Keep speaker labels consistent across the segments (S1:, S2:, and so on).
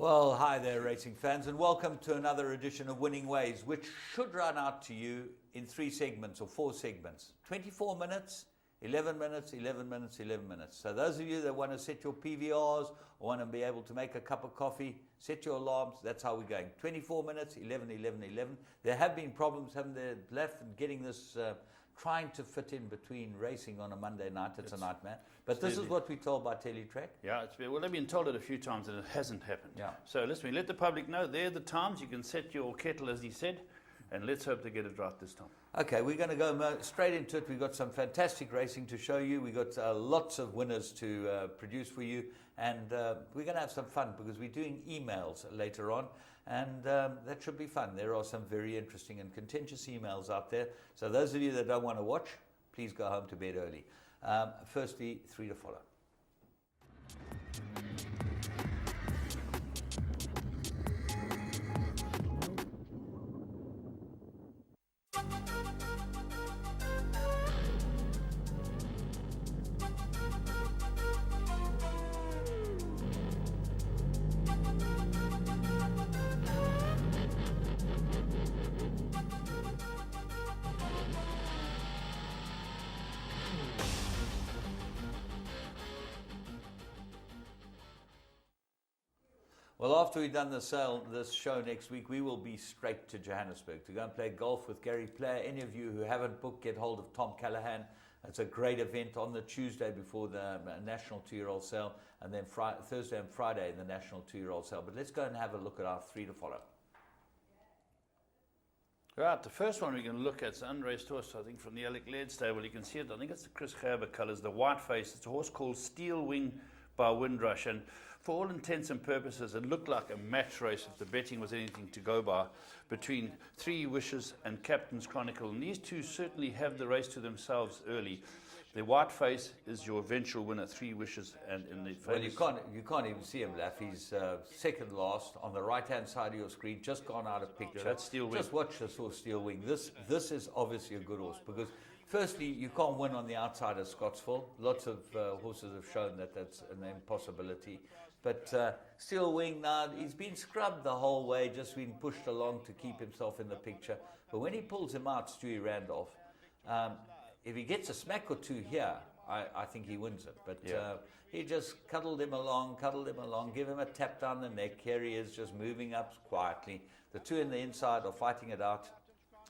S1: Well, hi there, racing fans, and welcome to another edition of Winning Ways, which should run out to you in 3 segments or 4 segments. 24 minutes, 11 minutes, 11 minutes, 11 minutes. So those of you that want to set your PVRs or want to be able to make a cup of coffee, set your alarms, that's how we're going. 24 minutes, 11, 11, 11. There have been problems, haven't there, left getting this, trying to fit in between racing on a Monday night. It's a nightmare. But this is what we're told by Teletrack.
S2: Yeah, well, they've been told it a few times and it hasn't happened.
S1: Yeah.
S2: So listen, let the public know they're the times. You can set your kettle, as he said, and let's hope they get it right this time.
S1: Okay, we're going to go straight into it. We've got some fantastic racing to show you. We've got lots of winners to produce for you. And we're going to have some fun because we're doing emails later on. And that should be fun. There are some very interesting and contentious emails out there. So those of you that don't want to watch, please go home to bed early. Firstly, 3 to follow. Well, after we've done this show next week, we will be straight to Johannesburg to go and play golf with Gary Player. Any of you who haven't booked, get hold of Tom Callahan. It's a great event on the Tuesday before the National 2-Year-Old Sale, and then Thursday and Friday the National 2-Year-Old Sale. But let's go and have a look at our 3 to follow.
S2: Right, the first one we're going to look at is an unraced horse, I think, from the Alec Laird stable. You can see it. I think it's the Chris Gerber colours, the white face. It's a horse called Steel Wing by Windrush, and for all intents and purposes, it looked like a match race, if the betting was anything to go by, between Three Wishes and Captain's Chronicle. And these two certainly have the race to themselves early. The white face is your eventual winner, Three Wishes, and in the
S1: well, you can't even see him, Laff. He's second last on the right-hand side of your screen, just gone out of picture.
S2: Yeah, that's Steel Wing.
S1: Just watch this horse, Steel Wing. This is obviously a good horse because, firstly, you can't win on the outside of Scottsville. Lots of horses have shown that that's an impossibility. But Steel Wing now, he's been scrubbed the whole way, just been pushed along to keep himself in the picture. But when he pulls him out, Stewie Randolph, if he gets a smack or two here, I think he wins it. But he just cuddled him along, give him a tap down the neck. Here he is, just moving up quietly. The two in the inside are fighting it out.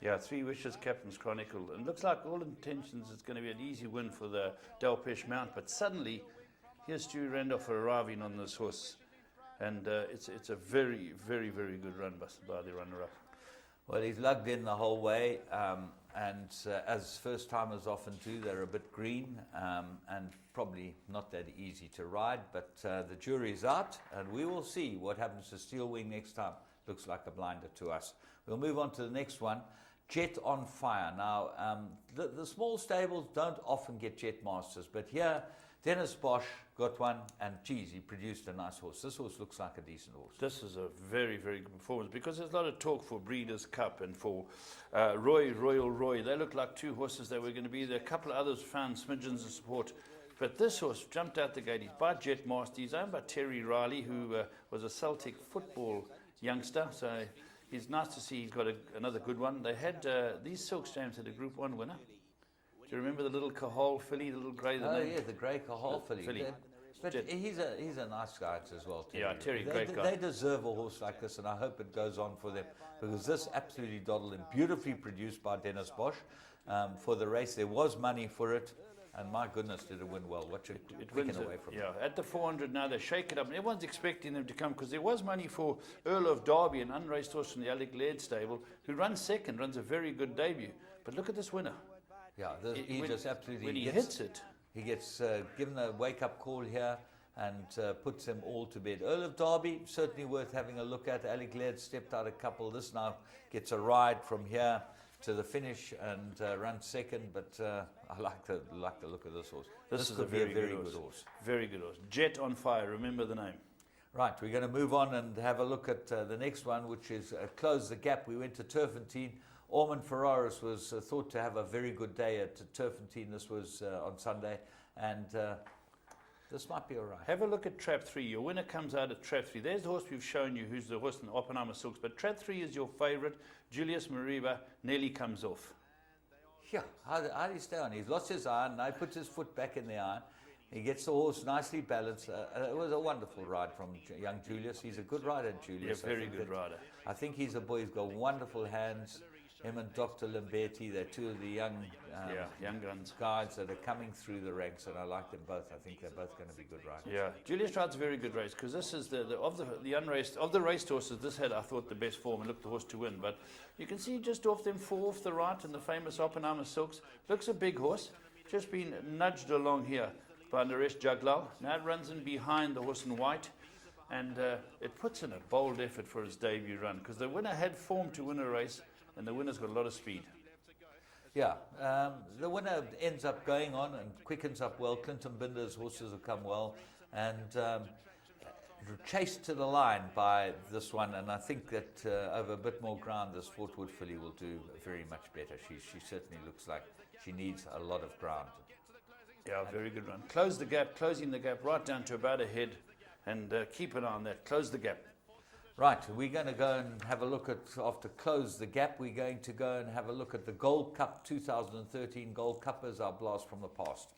S2: Yeah, Three Wishes, Captain's Chronicle. And looks like all intentions it's going to be an easy win for the Delpesh Mount. But suddenly, here's Stewie Randolph arriving on this horse. And it's a very, very, very good run by the runner-up.
S1: Well, he's lugged in the whole way. And as first-timers often do, they're a bit green and probably not that easy to ride. But the jury's out, and we will see what happens to Steel Wing next time. Looks like a blinder to us. We'll move on to the next one. Jet on Fire. Now, the small stables don't often get Jet Masters, but here, Dennis Bosch got one, and geez, he produced a nice horse. This horse looks like a decent horse.
S2: This is a very, very good performance because there's a lot of talk for Breeders' Cup and for Royal Roy. They look like two horses that were going to be there. A couple of others found smidgens of support. But this horse jumped out the gate. He's by Jet Master. He's owned by Terry Riley, who was a Celtic football youngster. So it's nice to see he's got another good one. They had these Silk Stamps had a Group 1 winner. Do you remember the little Cahal filly, the little grey?
S1: Yeah, the grey Cahal filly. But
S2: Jet.
S1: he's a nice guy as well, Terry.
S2: Yeah, Terry, great guy.
S1: They deserve a horse like this, and I hope it goes on for them because this absolutely dawdled in, beautifully produced by Dennis Bosch for the race. There was money for it. And my goodness, did it win well. Watch it wins away from it.
S2: Yeah, at the 400 now, they shake it up. And everyone's expecting them to come because there was money for Earl of Derby, an unraced horse from the Alec Laird stable, who runs second, runs a very good debut. But look at this winner.
S1: Yeah, he just absolutely...
S2: When he hits it...
S1: He gets given a wake-up call here and puts them all to bed. Earl of Derby, certainly worth having a look at. Alec Laird stepped out a couple. This now gets a ride from here to the finish and runs second, but I like the look of this horse. This is a very good horse.
S2: Very good horse. Jet on Fire, remember the name.
S1: Right, we're going to move on and have a look at the next one, which is Close the Gap. We went to Turfentine. Ormond Ferraris was thought to have a very good day at Turfentine. This was on Sunday, and This might be all right.
S2: Have a look at trap 3. Your winner comes out at trap 3. There's the horse we've shown you, who's the horse in Oppenheimer Silks. But trap 3 is your favorite. Julius Mariba nearly comes off.
S1: Yeah, how did he stay on? He's lost his iron, now he puts his foot back in the iron. He gets the horse nicely balanced. It was a wonderful ride from young Julius. He's a good rider, Julius.
S2: Yeah, very good rider.
S1: I think he's a boy who's got wonderful hands. Him and Dr. Lamberti, they're two of the young
S2: young guns.
S1: guys that are coming through the ranks, and I like them both. I think they're both going to be good riders.
S2: Yeah, Julius rides a very good race because this is the unraced of the raced horses. This had, I thought, the best form and looked the horse to win. But you can see just off them 4 off the right in the famous Oppenheimer Silks. Looks a big horse, just been nudged along here by Naresh Jaglal. Now it runs in behind the horse in white, and it puts in a bold effort for his debut run because the winner had form to win a race, and the winner's got a lot of speed.
S1: Yeah, the winner ends up going on and quickens up well. Clinton Binder's horses have come well, and chased to the line by this one. And I think that over a bit more ground, this Fort Wood filly will do very much better. She certainly looks like she needs a lot of ground.
S2: Yeah, very good run. Close the gap, closing the gap right down to about a head, and keep an eye on that. Close the gap.
S1: Right, we're going to go and have a look at, after Close the Gap, we're going to go and have a look at the Gold Cup 2013 Gold Cup as our blast from the past.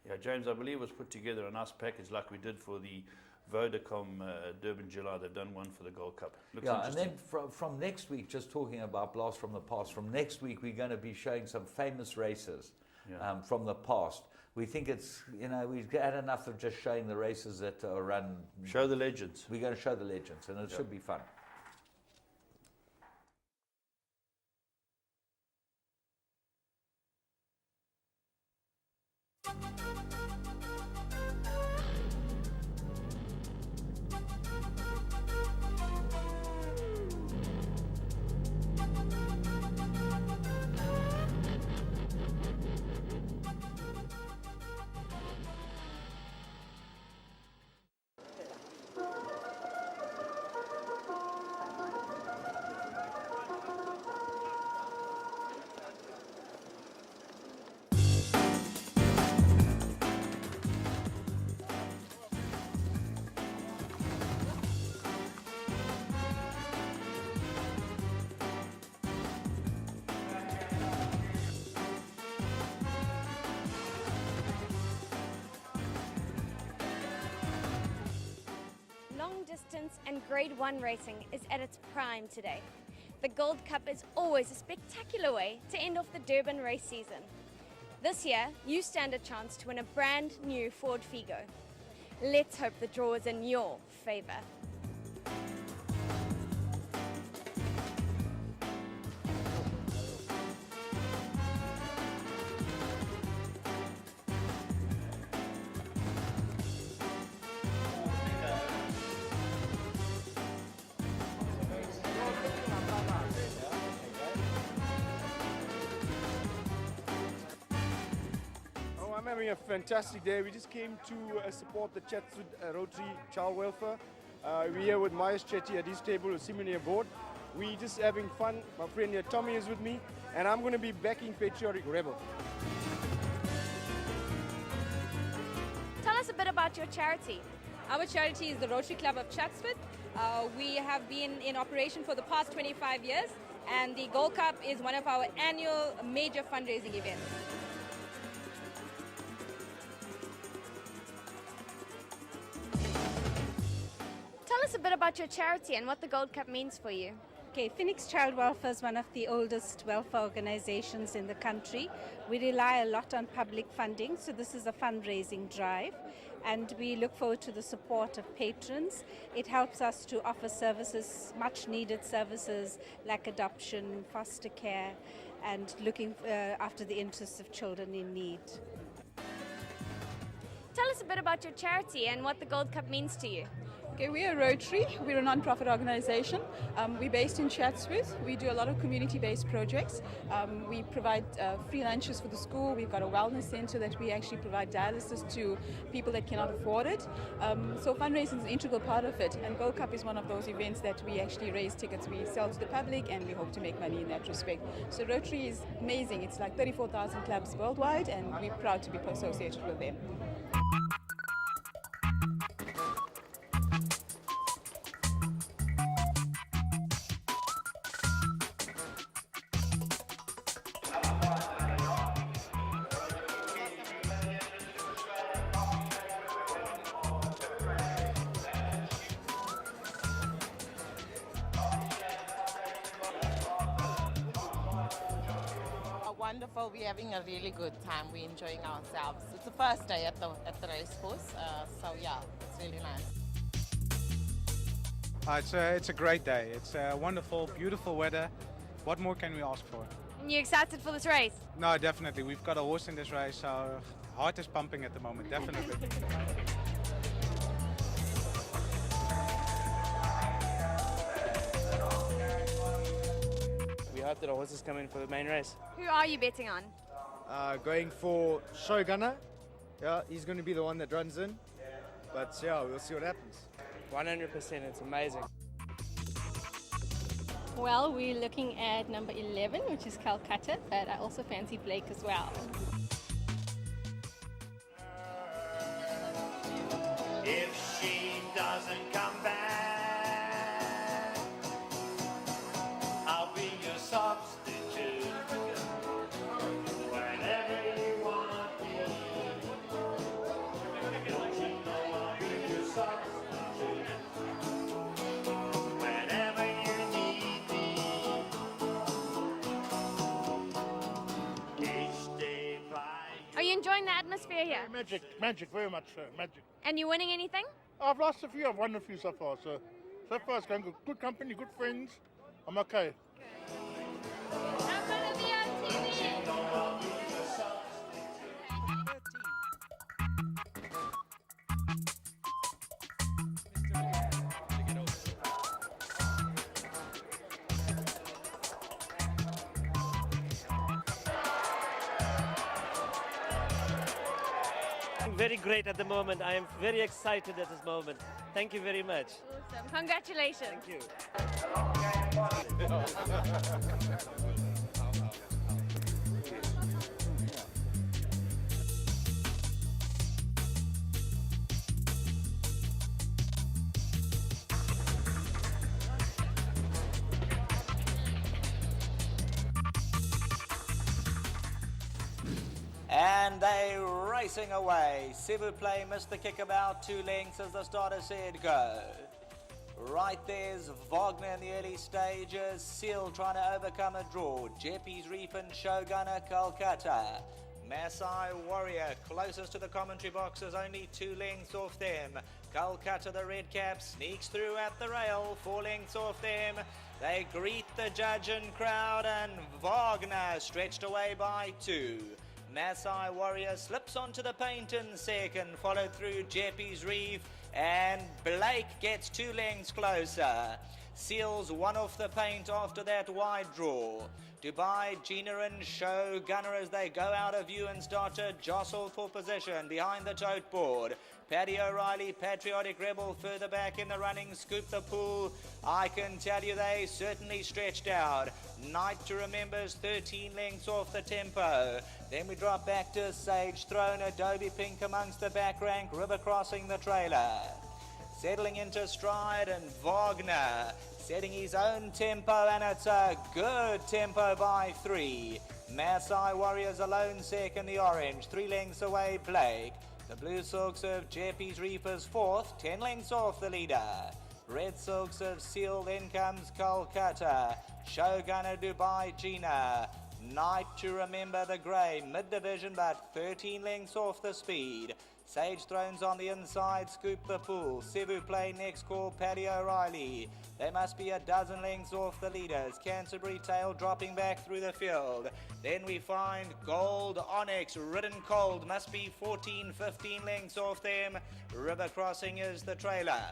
S2: Yeah, James, I believe it was put together a nice package like we did for the Vodacom Durban July. They've done one for the Gold Cup. Looks
S1: yeah, and
S2: interesting.
S1: then from next week, just talking about blast from the past, from next week we're going to be showing some famous races from the past. We think it's, we've had enough of just showing the races that are run.
S2: Show the legends.
S1: We're going to show the legends, and it should be fun.
S3: Long distance and Grade 1 racing is at its prime today. The Gold Cup is always a spectacular way to end off the Durban race season. This year, you stand a chance to win a brand new Ford Figo. Let's hope the draw is in your favour.
S4: I'm having a fantastic day. We just came to support the Chatswood Rotary Child Welfare. We're here with Myers Chetty at his table with Simone aboard. We're just having fun. My friend here Tommy is with me, and I'm going to be backing Patriotic Rebel.
S3: Tell us a bit about your charity.
S5: Our charity is the Rotary Club of Chatsworth. We have been in operation for the past 25 years, and the Gold Cup is one of our annual major fundraising events.
S3: Tell us a bit about your charity and what the Gold Cup means for you.
S6: Okay, Phoenix Child Welfare is one of the oldest welfare organizations in the country. We rely a lot on public funding, so this is a fundraising drive, and we look forward to the support of patrons. It helps us to offer services, much needed services like adoption, foster care, and looking after the interests of children in need.
S3: Tell us a bit about your charity and what the Gold Cup means to you.
S5: Okay, we are Rotary. We're a non-profit organization. We're based in Chatsworth. We do a lot of community-based projects. We provide free lunches for the school. We've got a wellness center that we actually provide dialysis to people that cannot afford it. So fundraising is an integral part of it, and Gold Cup is one of those events that we actually raise tickets. We sell to the public, and we hope to make money in that respect. So Rotary is amazing. It's like 34,000 clubs worldwide, and we're proud to be associated with them.
S7: Wonderful. We're having a really good time. We're enjoying ourselves. It's the first day at the race course, so yeah, it's really nice.
S8: It's a great day. It's wonderful, beautiful weather. What more can we ask for?
S3: And you excited for this race?
S8: No, definitely. We've got a horse in this race, so heart is pumping at the moment, definitely.
S9: We hope that our horses come in for the main race.
S3: Who are you betting on?
S4: Going for Shogunner. Yeah, he's going to be the one that runs in. But yeah, we'll see what happens.
S9: 100%, it's amazing.
S10: Well, we're looking at number 11, which is Calcutta, but I also fancy Blake as well.
S11: If she doesn't come back, I'll be your substitute. Whenever you want me, don't you know I'll be your substitute. Whenever you need me, each day by.
S3: Are you enjoying the atmosphere here?
S12: Magic, very much so, magic.
S3: And you winning anything?
S12: I've lost a few, I've won a few so far, so far it's going good. Good company, good friends, I'm okay.
S3: I'm gonna be on TV.
S9: Very great at the moment. I am very excited at this moment. Thank you very much.
S3: Awesome. Congratulations.
S9: Thank you.
S13: And they racing away. S'il vous plaît missed the kick about 2 lengths as the starter said go. Right there's Wagner in the early stages. Seal trying to overcome a draw. Jeppy's Reef and Shogunner Calcutta. Maasai Warrior closest to the commentary boxes, only 2 lengths off them. Calcutta, the red cap, sneaks through at the rail, 4 lengths off them. They greet the judge and crowd, and Wagner stretched away by 2. Maasai Warrior slips onto the paint in second, followed through Jeppy's Reef, and Blake gets 2 lengths closer. Seals 1 off the paint after that wide draw. Dubai, Gina and Shogunner as they go out of view and start to jostle for position behind the tote board. Paddy O'Reilly, Patriotic Rebel further back in the running, scoop the pool. I can tell you they certainly stretched out. Night to Remember's 13 lengths off the tempo. Then we drop back to Sage Throne, Adobe Pink amongst the back rank, River crossing the trailer. Settling into stride, and Wagner setting his own tempo, and it's a good tempo by 3. Maasai Warriors alone second, the orange, 3 lengths away Blake. The Blue Silks of Jeppy's Reefers 4th, 10 lengths off the leader. Red Silks of Seal, then comes Calcutta. Shogunner Dubai Gina. Night to Remember the grey, mid-division but 13 lengths off the speed. Sage Thrones on the inside, scoop the pool. S'il vous plaît next call, Paddy O'Reilly. They must be a dozen lengths off the leaders. Canterbury Tail dropping back through the field. Then we find Gold Onyx, ridden cold, must be 14, 15 lengths off them. River Crossing is the trailer.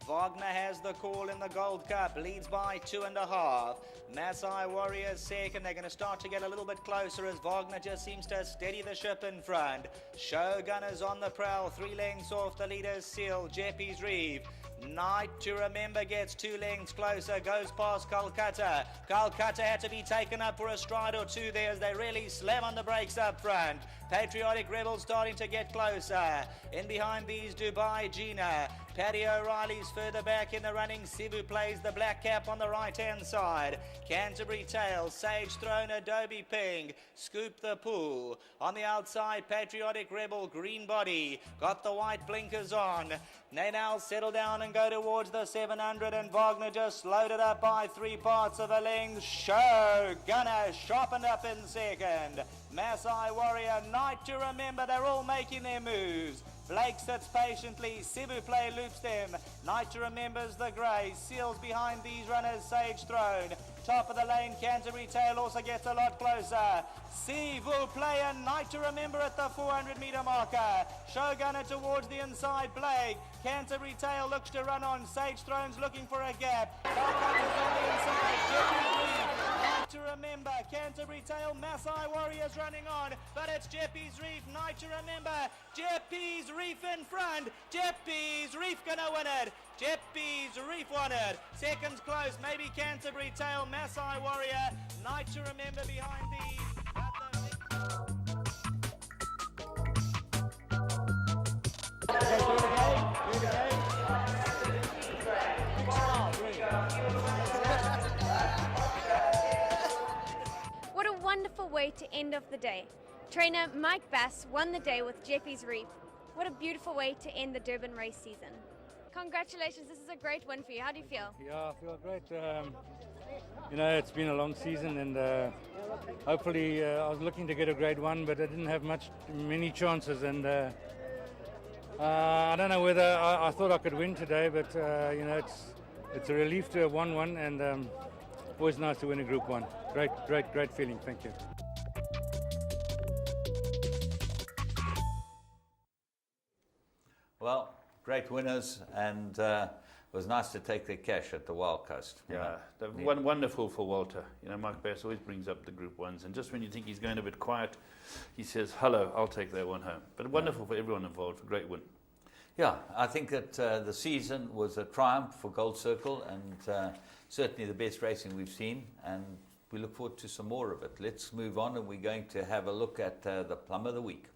S13: Wagner has the call in the Gold Cup, leads by 2.5. Maasai Warriors second. They're going to start to get a little bit closer as Wagner just seems to steady the ship in front. Shogunners on the prowl, 3 lengths off the leader's Seal, Jeppy's Reef. Night to Remember gets 2 lengths closer, goes past Calcutta. Calcutta had to be taken up for a stride or two there as they really slam on the brakes up front. Patriotic Rebel starting to get closer. In behind these, Dubai Gina. Paddy O'Reilly's further back in the running. Cebu plays the black cap on the right-hand side. Canterbury Tail, Sage Throne, Adobe Ping. Scoop the Pool. On the outside, Patriotic Rebel, green body. Got the white blinkers on. They now settle down and go towards the 700, and Wagner just loaded up by 3 parts of a length. Show Gunner sharpened up in second. Maasai Warrior, Night to Remember, they're all making their moves. Blake sits patiently, Cebu Play loops them. Night to Remember's the grey, seals behind these runners, Sage Throne. Top of the lane, Canterbury Tail also gets a lot closer. Cebu Play and Night to Remember at the 400 metre marker. Shogunner towards the inside, Blake. Canterbury Tail looks to run on, Sage Throne's looking for a gap. Calcutta's on the inside, Night to Remember, Canterbury Tail, Maasai Warriors running on, but it's Jeppy's Reef, Night to Remember, Jeppy's Reef in front, Jeppy's Reef gonna win it, Jeppy's Reef won it, seconds close, maybe Canterbury Tail, Maasai Warrior, Night to Remember behind these.
S3: What a wonderful way to end off the day. Trainer Mike Bass won the day with Jeppy's Reef. What a beautiful way to end the Durban race season. Congratulations, this is a great win for you. How do you feel?
S14: Yeah, I feel great. You know, it's been a long season, and hopefully I was looking to get a grade 1, but I didn't have many chances, and I don't know whether I thought I could win today, but you know, it's a relief to have won one, and always nice to win a Group 1. Great feeling. Thank you.
S1: Well, great winners, and it was nice to take the cash at the Wild Coast.
S2: Yeah, wonderful for Walter. You know, Mike Bass always brings up the Group 1s, and just when you think he's going a bit quiet, he says, hello, I'll take that one home. But wonderful for everyone involved, a great win.
S1: Yeah, I think that the season was a triumph for Gold Circle, and certainly the best racing we've seen, and we look forward to some more of it. Let's move on, and we're going to have a look at the Plum of the Week.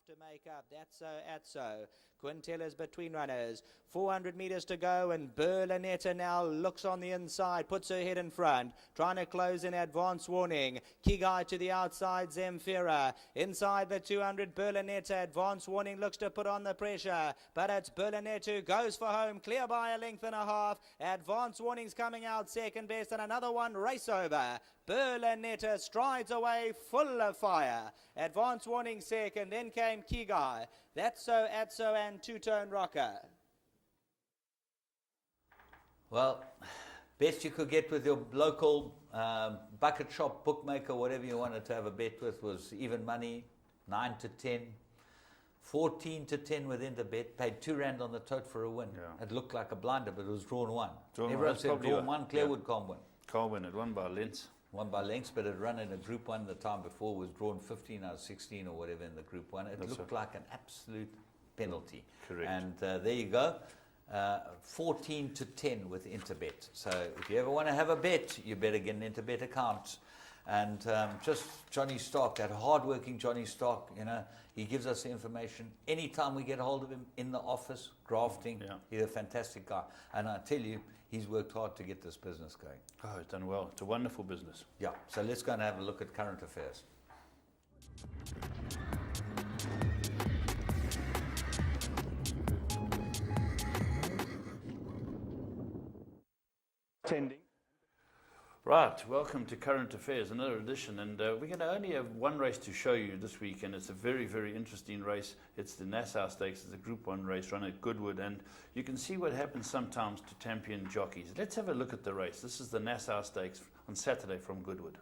S13: To make up, that's so, at so. Quintella's between runners, 400 metres to go, and Berlinetta now looks on the inside, puts her head in front, trying to close in Advance Warning. Kigai to the outside, Zemfira. Inside the 200, Berlinetta, Advance Warning looks to put on the pressure, but it's Berlinetta who goes for home, clear by a length and a half. Advance Warning's coming out second best, and another one race over. Berlinetta strides away full of fire. Advance Warning second, then came Kigai. That's so, Atso, and Two-Tone Rocker.
S1: Well, best you could get with your local bucket shop, bookmaker, whatever you wanted to have a bet with, was even money, 9 to 10. 14 to 10 within the bet, paid R2 on the tote for a win. Yeah. It looked like a blinder, but it was drawn 1. Everyone said drawn 1, Clearwood can't win.
S2: Can't win, it won by lengths.
S1: Won by lengths, but it run in a Group 1 the time before, was drawn 15 out of 16 or whatever in the Group 1. It looked like an absolute penalty.
S2: Correct.
S1: And there you go, 14 to 10 with Interbet. So if you ever want to have a bet, you better get an Interbet account. And just Johnny Stark, that hard-working Johnny Stark, you know, he gives us the information. Anytime we get a hold of him in the office, grafting, he's a fantastic guy. And I tell you, he's worked hard to get this business going.
S2: Oh, he's done well. It's a wonderful business.
S1: Yeah, so let's go and have a look at current affairs.
S4: Attending.
S2: Right, welcome to Current Affairs, another edition, and we're going to only have one race to show you this week, and it's a very, very interesting race. It's the Nassau Stakes. It's a Group 1 race run at Goodwood, and you can see what happens sometimes to champion jockeys. Let's have a look at the race. This is the Nassau Stakes on Saturday from Goodwood.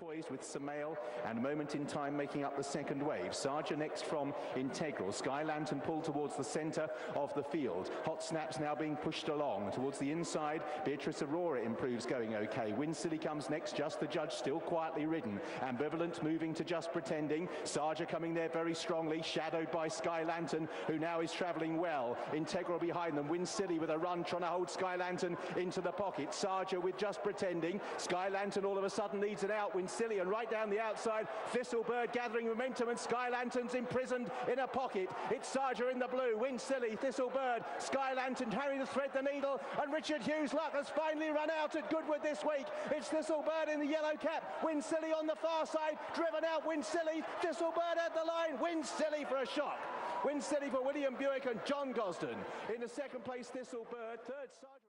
S15: Poised with Samail and Moment in Time making up the second wave. Sarja next from Integral. Sky Lantern pulled towards the centre of the field. Hot Snaps now being pushed along towards the inside. Beatrice Aurora improves, going okay. Win Silly comes next. Just the Judge still quietly ridden. Ambivalent moving to Just Pretending. Sarja coming there very strongly, shadowed by Sky Lantern, who now is travelling well. Integral behind them. Win Silly with a run, trying to hold Sky Lantern into the pocket. Sarja with Just Pretending. Sky Lantern all of a sudden leads it out. Win Silly, and right down the outside, Thistlebird gathering momentum, and Sky Lantern's imprisoned in a pocket. It's Sarja in the blue, Win Silly, Thistlebird, Sky Lantern trying to thread the needle, and Richard Hughes' luck has finally run out at Goodwood this week. It's Thistlebird in the yellow cap, Win Silly on the far side, driven out, Win Silly, Thistlebird at the line, Win Silly for a shot. Win Silly for William Buick and John Gosden. In the second place, Thistlebird, third Sarja.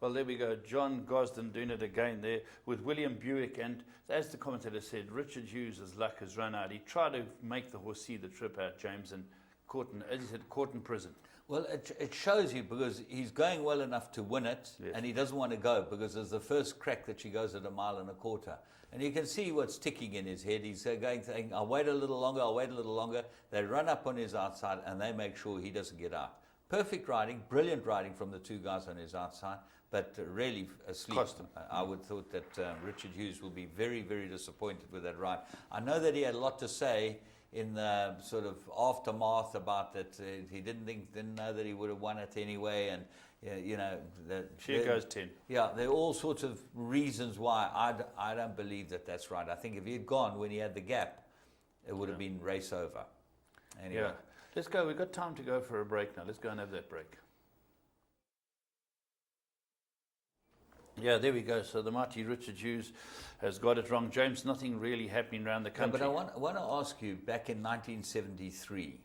S2: Well, there we go. John Gosden doing it again there with William Buick. And as the commentator said, Richard Hughes' luck has run out. He tried to make the horse see the trip out, James, and caught in, as he said, caught in prison.
S1: Well, it shows you because he's going well enough to win it,
S2: Yes.
S1: and he doesn't want to go because there's the first crack that she goes at 1.25 miles. And you can see what's ticking in his head. He's going, saying, I'll wait a little longer, I'll wait a little longer. They run up on his outside, and they make sure he doesn't get out. Perfect riding, brilliant riding from the two guys on his outside, but really asleep.
S2: Cost him.
S1: I would thought that Richard Hughes will be very, very disappointed with that ride. I know that he had a lot to say in the sort of aftermath about that. He didn't know that he would have won it anyway, and you know.
S2: Here goes 10.
S1: Yeah, there are all sorts of reasons why I don't believe that that's right. I think if he had gone when he had the gap, it would have been race over. Anyway.
S2: Yeah. Let's go. We've got time to go for a break now. Let's go and have that break. Yeah, there we go. So the mighty Richard Hughes has got it wrong. James, nothing really happening around the country.
S1: But I want to ask you, back in 1973,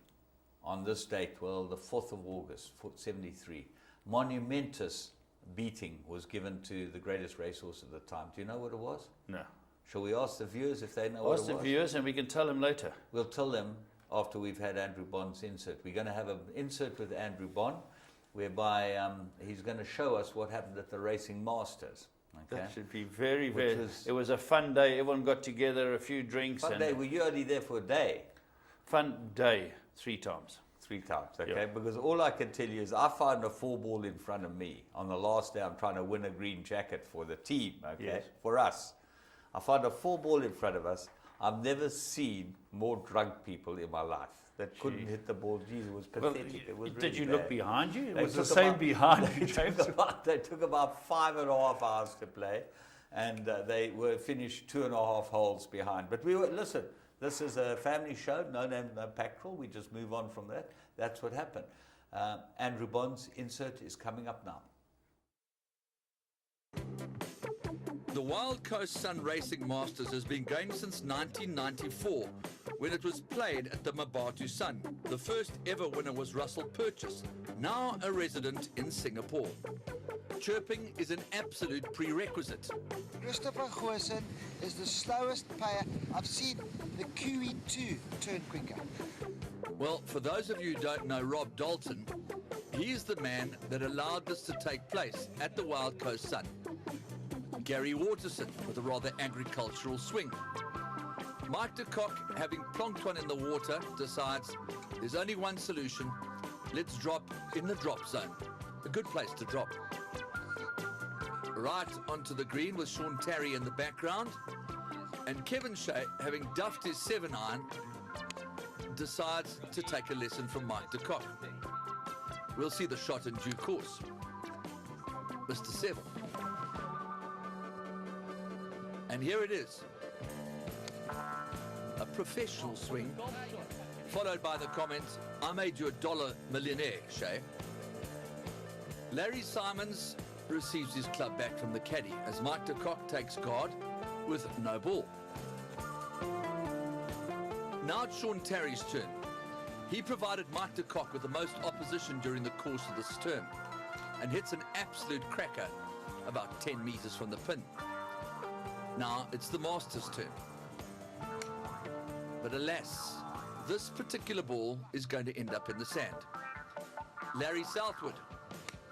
S1: on this date, well, the 4th of August, 73, monumentous beating was given to the greatest racehorse at the time. Do you know what it was?
S2: No.
S1: Shall we ask the viewers if they know what it was?
S2: Ask the viewers and we can tell them later.
S1: We'll tell them after we've had Andrew Bond's insert. We're going to have an insert with Andrew Bond, whereby he's going to show us what happened at the Racing Masters. Okay?
S2: That should be very, very... It was a fun day. Everyone got together, a few drinks.
S1: Fun day. Were you only there for a day?
S2: Fun day, 3 times.
S1: 3 times, okay?
S2: Yeah.
S1: Because all I can tell you is I found a 4-ball in front of me. On the last day, I'm trying to win a green jacket for the team, okay?
S2: Yes.
S1: For us. I found a 4-ball in front of us. I've never seen more drunk people in my life that couldn't hit the ball. Jeez, it was pathetic. It was
S2: did
S1: really
S2: you
S1: bad.
S2: look behind you? It
S1: They
S2: was the
S1: took
S2: same
S1: about-
S2: behind you,
S1: they
S2: James.
S1: took about 5.5 hours to play, and they were finished 2.5 holes behind. But we were, listen, this is a family show, no name, no pactrol. We just move on from that. That's what happened. Andrew Bond's insert is coming up now.
S16: The Wild Coast Sun Racing Masters has been going since 1994, when it was played at the Mabatu Sun. The first ever winner was Russell Purchase, now a resident in Singapore. Chirping is an absolute prerequisite.
S17: Christopher Goosen is the slowest player. I've seen the QE2 turn quicker.
S16: Well, for those of you who don't know Rob Dalton, he's the man that allowed this to take place at the Wild Coast Sun. Gary Waterson with a rather agricultural swing. Mike de Kock, having plonked one in the water, decides there's only one solution. Let's drop in the drop zone. A good place to drop. Right onto the green with Sean Terry in the background. And Kevin Shea, having duffed his 7-iron, decides to take a lesson from Mike de Kock. We'll see the shot in due course. Mr. Seville. And here it is. A professional swing, followed by the comments, I made you $1 millionaire, Shay. Larry Simons receives his club back from the caddy as Mike de Kock takes guard with no ball. Now it's Sean Terry's turn. He provided Mike de Kock with the most opposition during the course of this term and hits an absolute cracker about 10 meters from the pin. Now it's the Masters' turn. But alas, this particular ball is going to end up in the sand. Larry Southwood.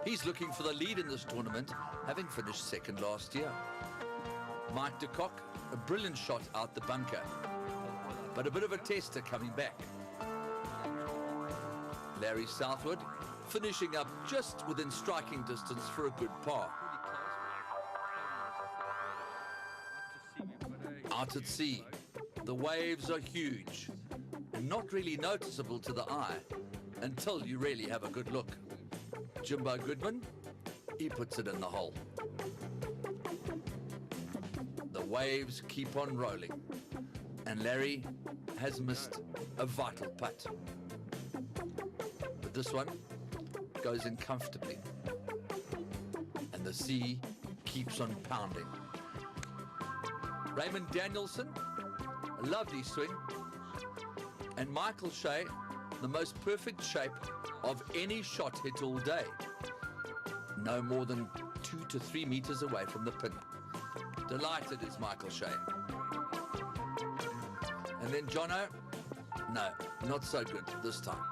S16: He's looking for the lead in this tournament, having finished second last year. Mike de Kock, a brilliant shot out the bunker, but a bit of a tester coming back. Larry Southwood finishing up just within striking distance for a good par. Out at sea, the waves are huge and not really noticeable to the eye until you really have a good look. Jimbo Goodman, he puts it in the hole. The waves keep on rolling, and Larry has missed a vital putt. But this one goes in comfortably, and the sea keeps on pounding. Raymond Danielson, a lovely swing, and Michael Shea, the most perfect shape of any shot hit all day. No more than 2 to 3 meters away from the pin. Delighted is Michael Shea. And then Jono, no, not so good this time.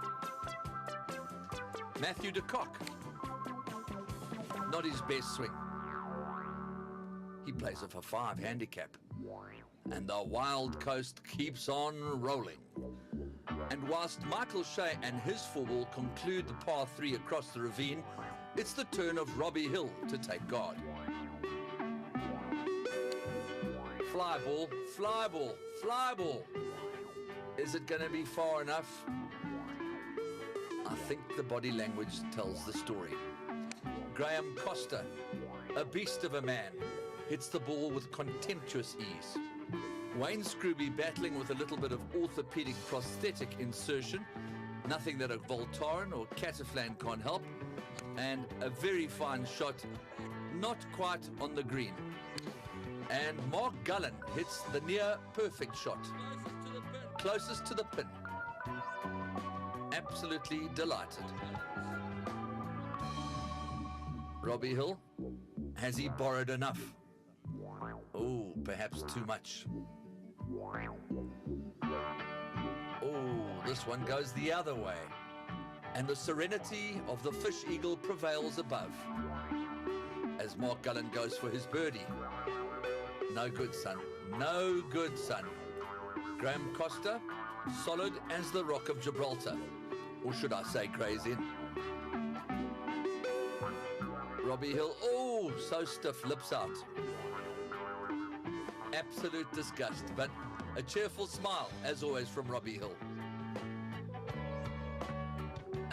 S16: Matthew de Kock, not his best swing. He plays a for 5 handicap. And the Wild Coast keeps on rolling. And whilst Michael Shea and his 4-ball conclude the par 3 across the ravine, it's the turn of Robbie Hill to take guard. Fly ball, fly ball, fly ball. Is it going to be far enough? I think the body language tells the story. Graham Costa, a beast of a man, hits the ball with contemptuous ease. Wayne Scrooby battling with a little bit of orthopedic prosthetic insertion, nothing that a Voltaren or Cataflan can't help, and a very fine shot, not quite on the green. And Mark Gullen hits the near perfect shot, closest to the pin. Absolutely delighted. Robbie Hill, has he borrowed enough? Oh, perhaps too much. Oh, this one goes the other way. And the serenity of the Fish Eagle prevails above. As Mark Gullen goes for his birdie. No good, son. No good, son. Graham Costa, solid as the Rock of Gibraltar. Or should I say Gray's Inn. Robbie Hill, oh, so stiff, lips out. Absolute disgust, but a cheerful smile, as always, from Robbie Hill.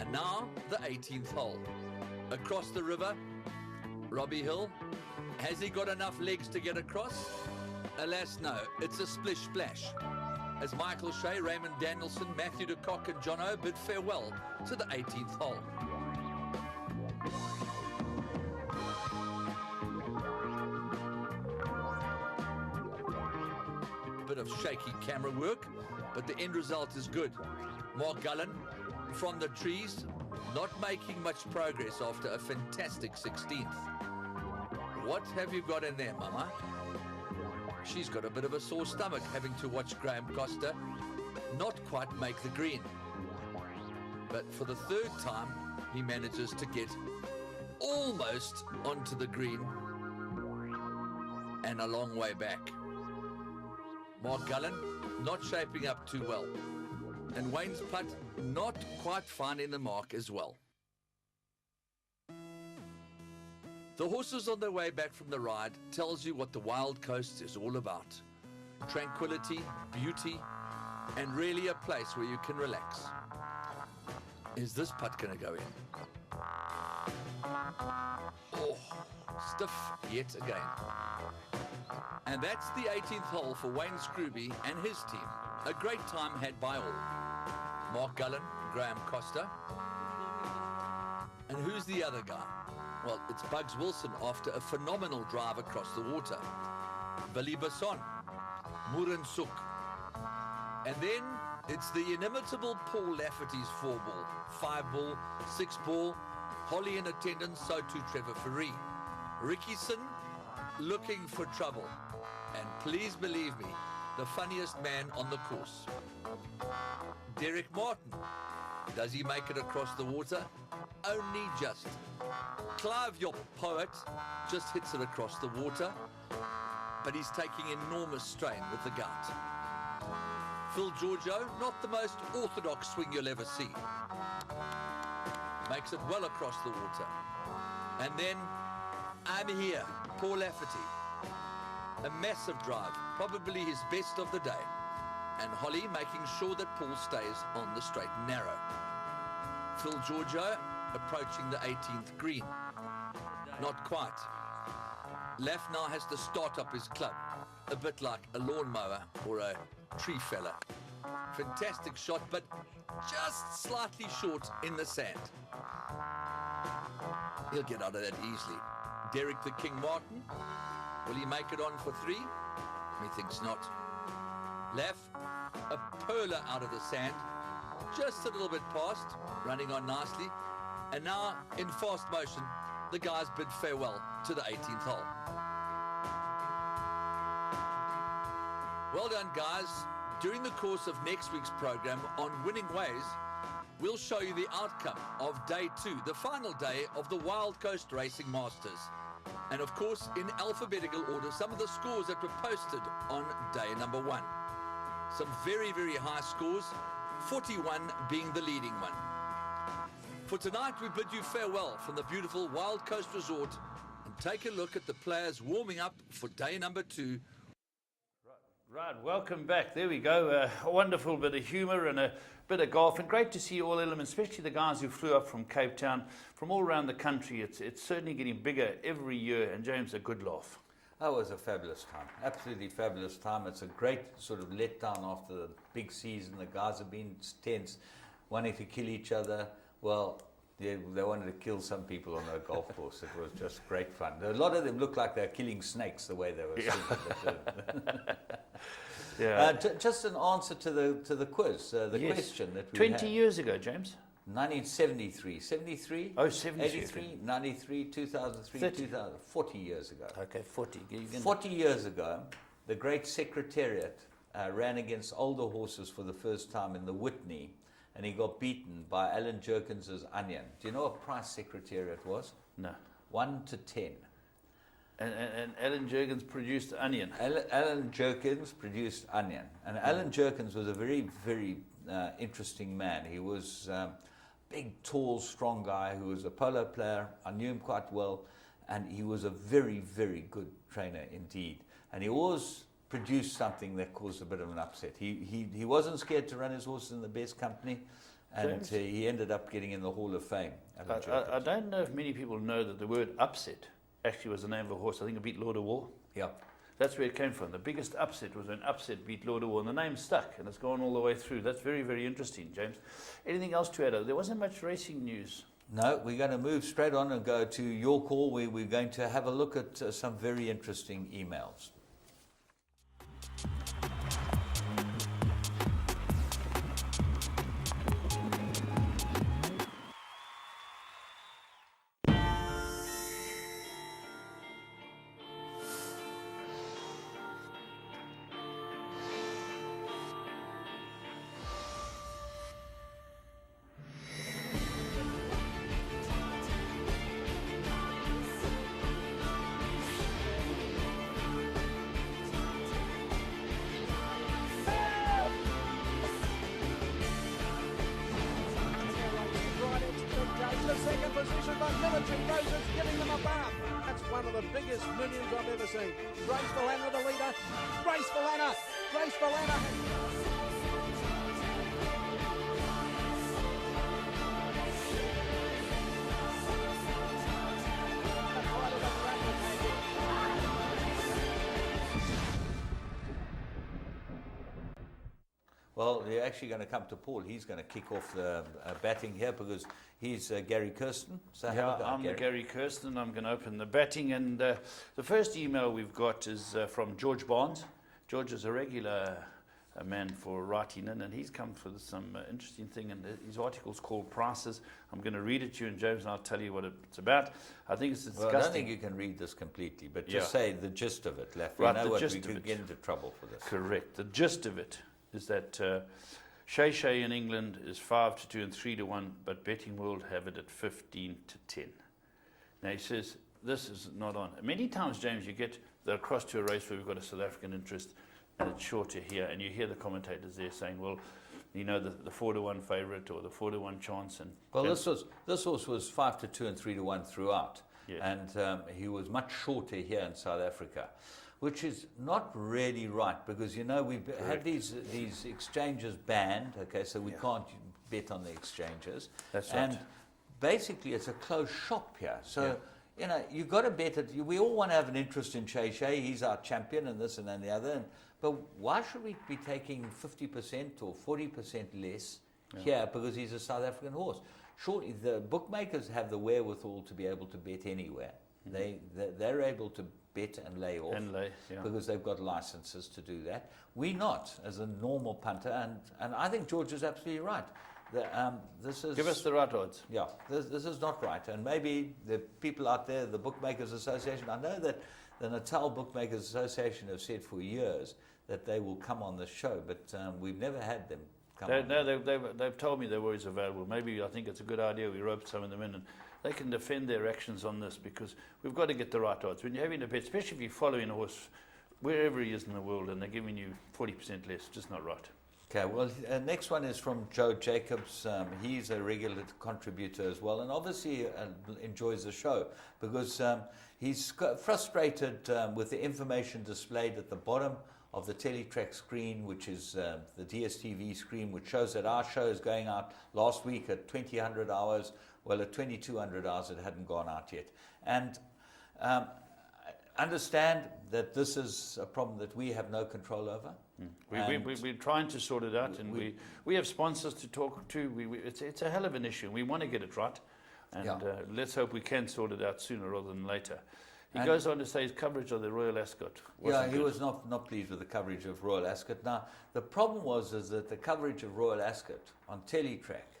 S16: And now, the 18th hole. Across the river, Robbie Hill. Has he got enough legs to get across? Alas, no. It's a splish-splash. As Michael Shea, Raymond Danielson, Matthew de Kock and Jono bid farewell to the 18th hole. Bit of shaky camera work, but the end result is good. Mark Gullen from the trees, not making much progress after a fantastic 16th. What have you got in there, Mama? She's got a bit of a sore stomach having to watch Graham Costa not quite make the green. But for the 3rd time, he manages to get almost onto the green and a long way back. Mark Gullen not shaping up too well. And Wayne's putt not quite finding the mark as well. The horses on their way back from the ride tells you what the Wild Coast is all about. Tranquility, beauty, and really a place where you can relax. Is this putt going to go in? Oh, stiff yet again. And that's the 18th hole for Wayne Scrooby and his team. A great time had by all. Mark Gullen, Graham Costa. And who's the other guy? Well, it's Bugs Wilson after a phenomenal drive across the water. Billy Basson, Murin Sook. And then it's the inimitable Paul Lafferty's 4-ball, 5-ball, 6-ball, Holly in attendance, so too Trevor Ferree. Rickieson looking for trouble. And please believe me, the funniest man on the course. Derek Martin. Does he make it across the water? Only just. Clive, your poet, just hits it across the water. but he's taking enormous strain with the gout. Phil Giorgio, not the most orthodox swing you'll ever see. Makes it well across the water. And then, I'm here, Paul Lafferty. A massive drive, probably his best of the day. And Holly making sure that Paul stays on the straight and narrow. Phil Giorgio approaching the 18th green. Not quite. Laff now has to start up his club, a bit like a lawnmower or a tree fella. Fantastic shot, but just slightly short in the sand. He'll get out of that easily. Derek the King Martin, will he make it on for 3? Methinks not. Laff, a perler out of the sand, just a little bit past, running on nicely. And now, in fast motion, the guys bid farewell to the 18th hole. Well done, guys. During the course of next week's program on Winning Ways, we'll show you the outcome of day 2, the final day of the Wild Coast Racing Masters. And of course, in alphabetical order, some of the scores that were posted on day number 1. Some very, very high scores, 41 being the leading one. For tonight, we bid you farewell from the beautiful Wild Coast Resort and take a look at the players warming up for day number 2.
S2: Right, welcome back. There we go. A wonderful bit of humour and a bit of golf, and great to see all elements, especially the guys who flew up from Cape Town, from all around the country. It's certainly getting bigger every year, and James, a good laugh.
S1: That was a fabulous time, absolutely fabulous time. It's a great sort of letdown after the big season. The guys have been tense, wanting to kill each other. Well, they wanted to kill some people on the golf course. It was just great fun. A lot of them looked like they were killing snakes the way they were swimming.
S2: Yeah.
S1: Just an answer to the quiz,
S2: Yes.
S1: question that we
S2: 20
S1: had.
S2: years ago, James.
S1: 1973, 73,
S2: Oh, 73.
S1: 83, 93, 2003,
S2: 30.
S1: 2000, 40 years ago.
S2: Okay, 40.
S1: 40 years ago, the great Secretariat ran against older horses for the first time in the Whitney, and he got beaten by Alan Jerkins' Onion. Do you know what price Secretariat was?
S2: No.
S1: 1 to 10.
S2: And Alan Jerkins produced Onion.
S1: Alan Jerkins produced Onion. And Alan Jerkins was a very, very interesting man. He was big, tall, strong guy who was a polo player. I knew him quite well. And he was a very, very good trainer indeed. And he always produced something that caused a bit of an upset. He wasn't scared to run his horses in the best company. And he ended up getting in the Hall of Fame.
S2: I don't know if many people know that the word upset actually was the name of a horse. I think it beat Lord of War.
S1: Yeah.
S2: That's where it came from. The biggest upset was when Upset beat Lord of War, and the name stuck, and it's gone all the way through. That's very, very interesting, James. Anything else to add? There wasn't much racing news.
S1: No, we're going to move straight on and go to your call, where we're going to have a look at some very interesting emails.
S18: Second position, but Military Roses giving them a bath. That's one of the biggest millions I've ever seen. Grace Valana, the leader. Grace Valana. Grace Valana.
S1: Well, you're actually going to come to Paul. He's going to kick off the batting here because he's Gary Kirsten. So
S2: Yeah, I'm Gary Kirsten. I'm going to open the batting. And the first email we've got is from George Barnes. George is a regular man for writing in, and he's come for some interesting thing. And his article's called Prices. I'm going to read it to you, and James, and I'll tell you what it's about. I think it's disgusting.
S1: Well, I don't think you can read this completely, but just say the gist of it, Laff.
S2: Right,
S1: we know
S2: the
S1: what
S2: gist
S1: we
S2: of
S1: could
S2: it.
S1: get into trouble for this.
S2: Correct. The gist of it is that Shay Shay in England is 5-2 and 3-1, but Betting World have it at 15-10. Now he says this is not on. Many times, James, you get they're across to a race where we've got a South African interest, and it's shorter here, and you hear the commentators there saying, well, you know, the 4-1 favourite or the 4-1 chance. And
S1: well, this horse was 5-2 and 3-1 throughout,
S2: yes.
S1: And he was much shorter here in South Africa, which is not really right because, you know, we've had these exchanges banned, okay, so we can't bet on the exchanges.
S2: That's right.
S1: And basically it's a closed shop here. So, you know, you've got to bet it. We all want to have an interest in Shay Shay. He's our champion and this and then the other. But why should we be taking 50% or 40% less here because he's a South African horse? Surely the bookmakers have the wherewithal to be able to bet anywhere. They're able to bet and lay off because they've got licenses to do that. We not, as a normal punter, and I think George is absolutely right. This is,
S2: give us the right odds.
S1: Yeah, this is not right. And maybe the people out there, the Bookmakers Association, I know that the Natal Bookmakers Association have said for years that they will come on the show, but we've never had them come on.
S2: No, they've told me they're always available. Maybe I think it's a good idea we rope some of them in and they can defend their actions on this because we've got to get the right odds. When you're having a bet, especially if you're following a horse wherever he is in the world and they're giving you 40% less, just not right.
S1: Okay, well, next one is from Joe Jacobs. He's a regular contributor as well, and obviously enjoys the show because he's frustrated with the information displayed at the bottom of the Teletrack screen, which is the DSTV screen, which shows that our show is going out last week at 2000 hours. Well, at 2200 hours, it hadn't gone out yet. And understand that this is a problem that we have no control over.
S2: We're trying to sort it out, and we have sponsors to talk to. It's a hell of an issue. We want to get it right, and let's hope we can sort it out sooner rather than later. He goes on to say his coverage of the Royal Ascot wasn't
S1: he
S2: good.
S1: was not pleased with the coverage of Royal Ascot. Now, the problem is that the coverage of Royal Ascot on Teletrack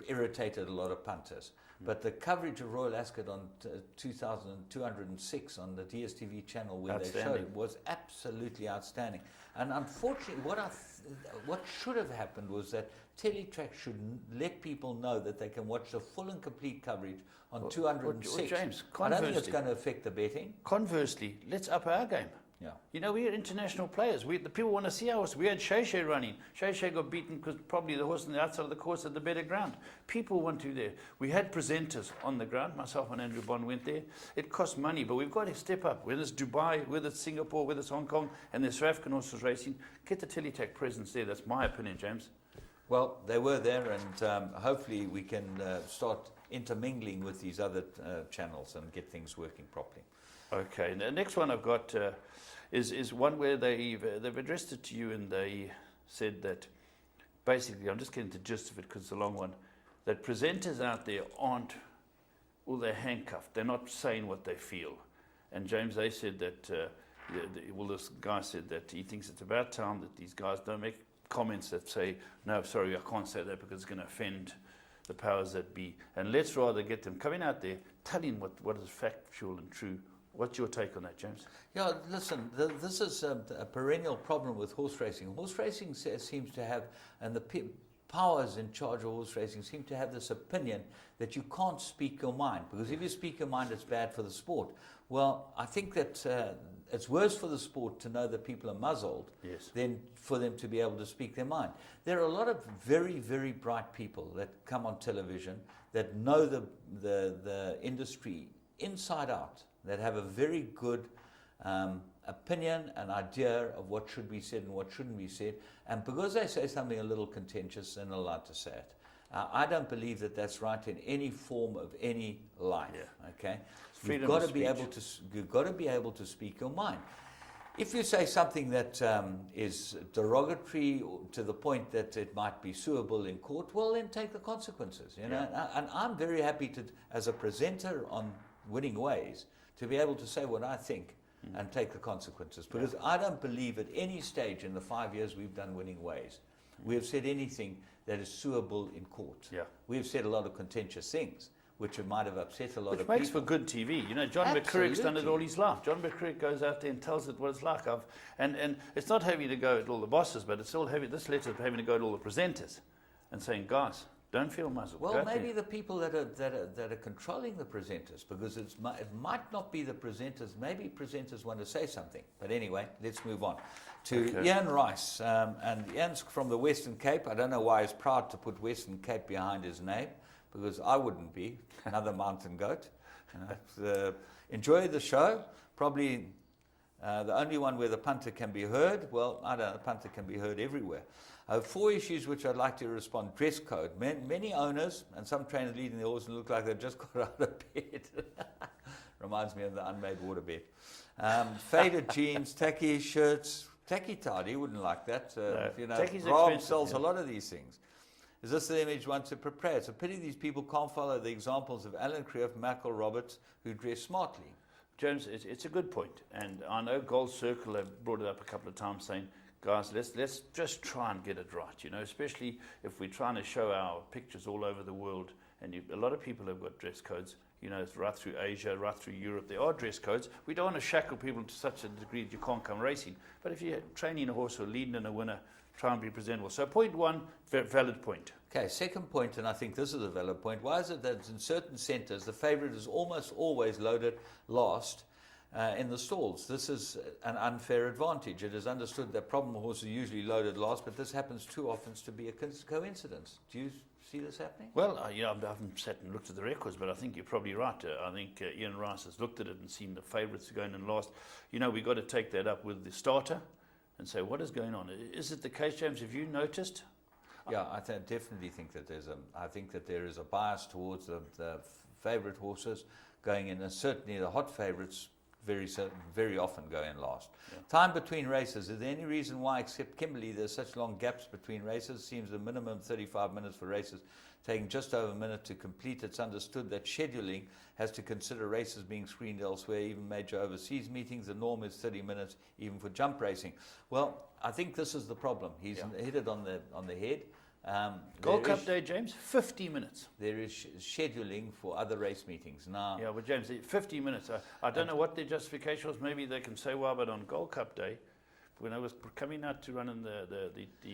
S1: irritated a lot of punters. But the coverage of Royal Ascot on 2206 on the DSTV channel where they showed it was absolutely outstanding. And unfortunately, what should have happened was that Teletrack should let people know that they can watch the full and complete coverage on 206.
S2: James,
S1: I don't think it's going to affect the betting.
S2: Conversely, let's up our game.
S1: Yeah.
S2: You know, we are international players. The people want to see our horse. We had Shay Shay running. Shay Shay got beaten because probably the horse on the outside of the course had the better ground. People want to there. We had presenters on the ground. Myself and Andrew Bond went there. It costs money, but we've got to step up. Whether it's Dubai, whether it's Singapore, whether it's Hong Kong, and there's South African horses racing, get the Teletrack presence there. That's my opinion, James.
S1: Well, they were there, and hopefully we can start intermingling with these other channels and get things working properly.
S2: Okay, the next one I've got is one where they've addressed it to you, and they said that basically, I'm just getting the gist of it because it's a long one, that presenters out there aren't, well, they're handcuffed. They're not saying what they feel. And James, they said that, this guy said that he thinks it's about time that these guys don't make comments that say, no, sorry, I can't say that because it's going to offend the powers that be. And let's rather get them coming out there, telling what is factual and true. What's your take on that, James?
S1: Yeah, listen, this is a perennial problem with horse racing. Horse racing seems to have, and the powers in charge of horse racing seem to have this opinion that you can't speak your mind, because if you speak your mind, it's bad for the sport. Well, I think that it's worse for the sport to know that people are muzzled than for them to be able to speak their mind. There are a lot of very, very bright people that come on television that know the industry inside out, that have a very good opinion and idea of what should be said and what shouldn't be said. And because they say something a little contentious, they're not allowed to say it. I don't believe that that's right in any form of any life. Okay, you've got to be able to speak your mind. If you say something that is derogatory to the point that it might be suable in court, well, then take the consequences. You know, and I'm very happy to, as a presenter on Winning Ways, to be able to say what I think and take the consequences. Because I don't believe at any stage in the 5 years we've done Winning Ways, we have said anything that is suable in court. We have said a lot of contentious things, which might have upset a lot of people.
S2: Which makes for good TV. You know, John McCurrick's done it all his life. John McCurrick goes out there and tells it what it's like. And it's not having to go at all the bosses, but it's all having, this letter having to go to all the presenters and saying, guys, Don't feel muzzled.
S1: Well,
S2: Go
S1: maybe
S2: through.
S1: the people that are controlling the presenters, because it might not be the presenters. Maybe presenters want to say something. But anyway, let's move on to
S2: Okay.
S1: Ian Rice. And Ian's from the Western Cape. I don't know why he's proud to put Western Cape behind his name, because I wouldn't be. Another mountain goat. Enjoy the show. Probably the only one where the punter can be heard. Well, I don't know. The punter can be heard everywhere. 4 issues which I'd like to respond. Dress code. Many owners and some trainers leading the horse look like they've just got out of bed. Reminds me of the unmade waterbed. Faded jeans, tacky shirts, tacky tidy. You wouldn't like that.
S2: No,
S1: You know,
S2: tacky's
S1: Rob
S2: expensive,
S1: sells
S2: yeah.
S1: a lot of these things. Is this the image one to prepare? It's a pity these people can't follow the examples of Alan Creef, Michael Roberts, who dress smartly.
S2: James, it's a good point, and I know Gold Circle have brought it up a couple of times, saying, guys, let's just try and get it right, you know, especially if we're trying to show our pictures all over the world, and a lot of people have got dress codes, you know, it's right through Asia, right through Europe, there are dress codes. We don't want to shackle people to such a degree that you can't come racing, but if you're training a horse or leading in a winner, try and be presentable. So point one, valid point.
S1: Okay, second point, and I think this is a valid point. Why is it that in certain centres the favourite is almost always loaded last in the stalls? This is an unfair advantage. It is understood that problem horses are usually loaded last, but this happens too often to be a coincidence. Do you see this happening?
S2: Well, I haven't sat and looked at the records, but I think you're probably right. I think Ian Rice has looked at it and seen the favourites going in last. You know, we've got to take that up with the starter and say, what is going on? Is it the case, James? Have you noticed?
S1: Yeah, I definitely think that there is a bias towards the favourite horses going in, and certainly the hot favourites very often go in last. Yeah. Time between races. Is there any reason why, except Kimberley, there's such long gaps between races? Seems a minimum 35 minutes for races, taking just over a minute to complete. It's understood that scheduling has to consider races being screened elsewhere, even major overseas meetings. The norm is 30 minutes, even for jump racing. Well, I think this is the problem. He's hit it on the head.
S2: Gold Cup Day, James, 50 minutes.
S1: There is scheduling for other race meetings now.
S2: Yeah, but James, 50 minutes. I don't know what their justification was. Maybe they can say, well, but on Gold Cup Day, when I was coming out to run in the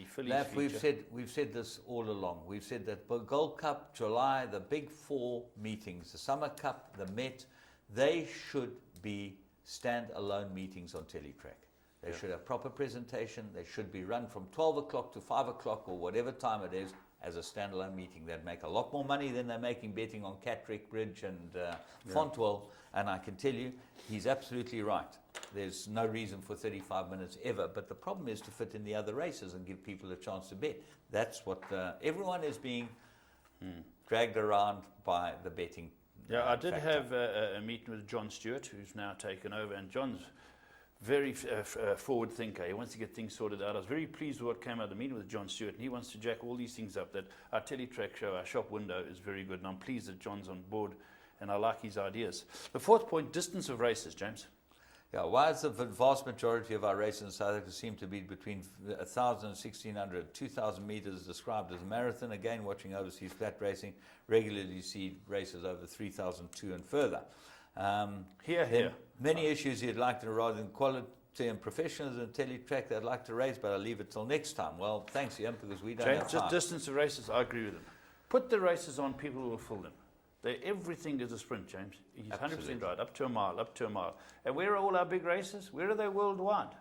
S2: Phillies
S1: Laff,
S2: feature,
S1: we've said this all along. We've said that Gold Cup, July, the big four meetings, the Summer Cup, the Met, they should be stand-alone meetings on Teletrack. They should have proper presentation. They should be run from 12 o'clock to 5 o'clock or whatever time it is as a standalone meeting. They'd make a lot more money than they're making betting on Catterick Bridge and Fontwell. And I can tell you, he's absolutely right. There's no reason for 35 minutes ever. But the problem is to fit in the other races and give people a chance to bet. That's what everyone is being dragged around by the betting.
S2: Yeah, I did
S1: factor.
S2: have a meeting with John Stewart, who's now taken over, and John's very forward thinker. He wants to get things sorted out. I was very pleased with what came out of the meeting with John Stewart, and he wants to jack all these things up. That our Teletrack show, our shop window, is very good, and I'm pleased that John's on board, and I like his ideas. The fourth point, distance of races, James.
S1: Yeah, why is the vast majority of our races in South Africa seem to be between 1,000 and 1,600, 2,000 meters described as a marathon? Again, watching overseas flat racing, regularly see races over 3,002 and further.
S2: Here.
S1: Many issues you'd like to, rather than quality and professionals and Teletrack, I'd like to raise, but I'll leave it till next time. Well, thanks, Ian, because we don't
S2: James,
S1: have
S2: just
S1: time.
S2: distance of races, I agree with him. Put the races on, people will fill them. Everything is a sprint, James. He's 100% right, up to a mile. And where are all our big races? Where are they worldwide?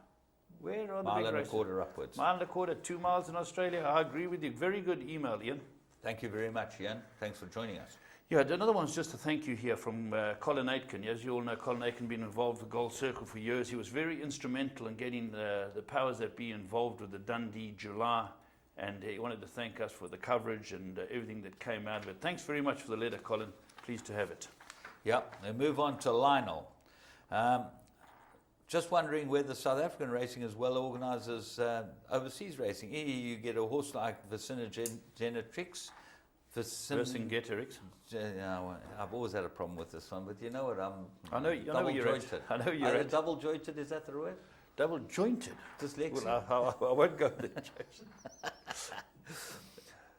S2: Where are the big races?
S1: Mile and a quarter upwards.
S2: Mile and a quarter, 2 miles in Australia. I agree with you. Very good email, Ian.
S1: Thank you very much, Ian. Thanks for joining us.
S2: Yeah, another one's just a thank you here from Colin Aitken. As you all know, Colin Aitken been involved with Gold Circle for years. He was very instrumental in getting the powers that be involved with the Dundee July, and he wanted to thank us for the coverage and everything that came out of it. Thanks very much for the letter, Colin. Pleased to have it.
S1: Yeah, and move on to Lionel. Just wondering whether South African racing is well organised as overseas racing. Here you get a horse like Vercingetorix.
S2: Vercingetorix.
S1: I've always had a problem with this one, but you know what?
S2: I know you're at. I know you're at.
S1: Double jointed, is that the word?
S2: Double jointed?
S1: Dyslexia.
S2: Well, I won't go there,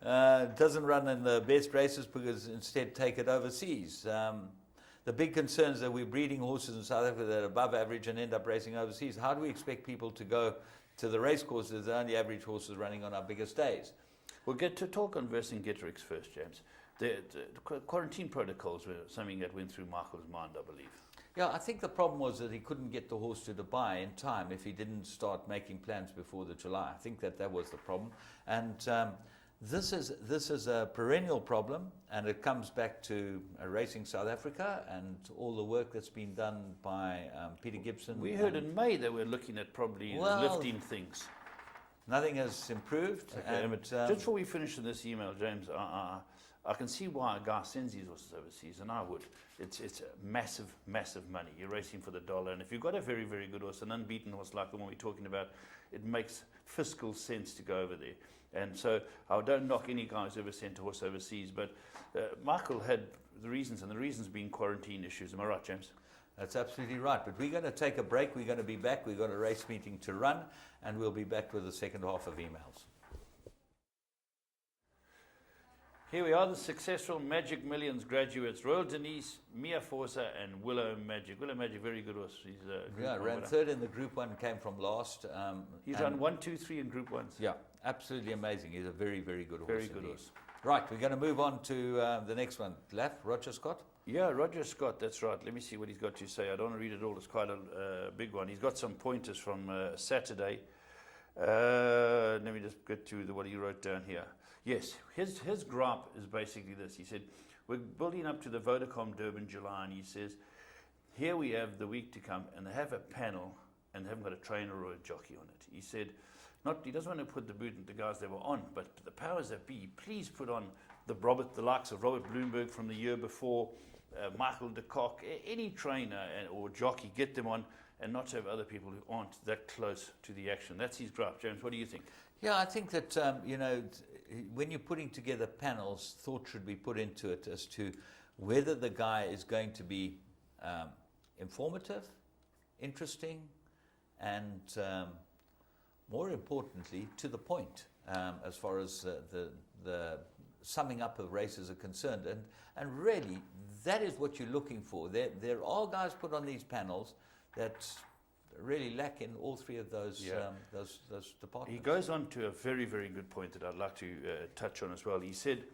S2: Jason.
S1: Doesn't run in the best races because instead take it overseas. The big concern is that we're breeding horses in South Africa that are above average and end up racing overseas. How do we expect people to go to the race courses? The only average horses running on our biggest days.
S2: We'll get to talk on Vercingetorix first, James. The quarantine protocols were something that went through Michael's mind, I believe.
S1: Yeah, I think the problem was that he couldn't get the horse to Dubai in time if he didn't start making plans before the July. I think that was the problem. And this is a perennial problem, and it comes back to Racing South Africa and all the work that's been done by Peter Gibson.
S2: We heard in May they were looking at probably lifting things.
S1: Nothing has improved.
S2: Okay,
S1: and,
S2: but just before we finish in this email, James, I can see why a guy sends his horses overseas, and I would. It's massive, massive money. You're racing for the dollar, and if you've got a very, very good horse, an unbeaten horse like the one we're talking about, it makes fiscal sense to go over there. And so I don't knock any guy who's ever sent a horse overseas, but Michael had the reasons, and the reasons being quarantine issues. Am I right, James?
S1: That's absolutely right. But we're going to take a break. We're going to be back. We've got a race meeting to run, and we'll be back with the second half of emails.
S2: Here we are, the successful Magic Millions graduates, Royal Denise, Mia Forza, and Willow Magic. Willow Magic, very good horse. He's
S1: ran third in the Group 1, came from last.
S2: He's run 1, 2, 3 in Group 1s.
S1: Yeah, absolutely amazing. He's a very, very good horse.
S2: Very good horse.
S1: Right, we're going to move on to the next one. Laf, Roger Scott?
S2: Yeah, Roger Scott, that's right. Let me see what he's got to say. I don't want to read it all. It's quite a big one. He's got some pointers from Saturday. Let me just get to what he wrote down here. Yes, his gripe is basically this. He said, we're building up to the Vodacom Durban July, and he says, here we have the week to come, and they have a panel, and they haven't got a trainer or a jockey on it. He said, he doesn't want to put the boot into the guys that were on, but the powers that be, please put on the likes of Robert Bloomberg from the year before, Michael de Kock, any trainer or jockey, get them on, and not to have other people who aren't that close to the action. That's his gripe. James, what do you think?
S1: Yeah, I think that, when you're putting together panels, thought should be put into it as to whether the guy is going to be informative, interesting, and more importantly, to the point as far as the summing up of races are concerned. And really, that is what you're looking for. There are guys put on these panels that really lack in all three of those departments.
S2: He goes on to a very, very good point that I'd like to touch on as well. He said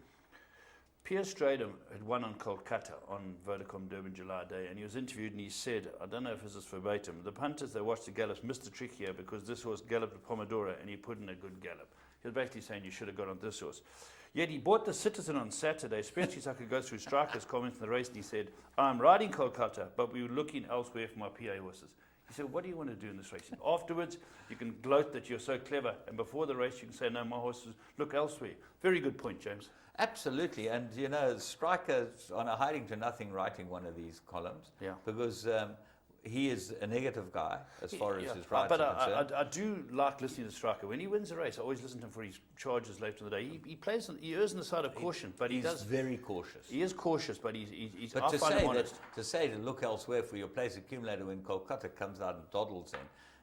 S2: Pierre Stradom had won on Kolkata on Vodacom Durban July Day, and he was interviewed and he said, I don't know if this is verbatim, the punters that watched the gallops missed the trick here because this horse galloped at Pomodoro and he put in a good gallop. He was basically saying you should have got on this horse. Yet he bought the Citizen on Saturday, especially so I could go through Striker's comments in the race, and he said, I'm riding Kolkata, but we were looking elsewhere for my PA horses. He said, what do you want to do in this race? And afterwards, you can gloat that you're so clever, and before the race, you can say, no, my horses look elsewhere. Very good point, James.
S1: Absolutely, and Striker's on a hiding to nothing writing one of these columns, because he is a negative guy as far as his rights
S2: but
S1: are concerned.
S2: I do like listening to Striker. When he wins a race, I always listen to him for his charges later in the day. He errs on the side of caution, but
S1: he's very cautious.
S2: He is cautious, but he's
S1: but
S2: I find him honest.
S1: To say to look elsewhere for your place accumulator when Kolkata comes out and dawdles in.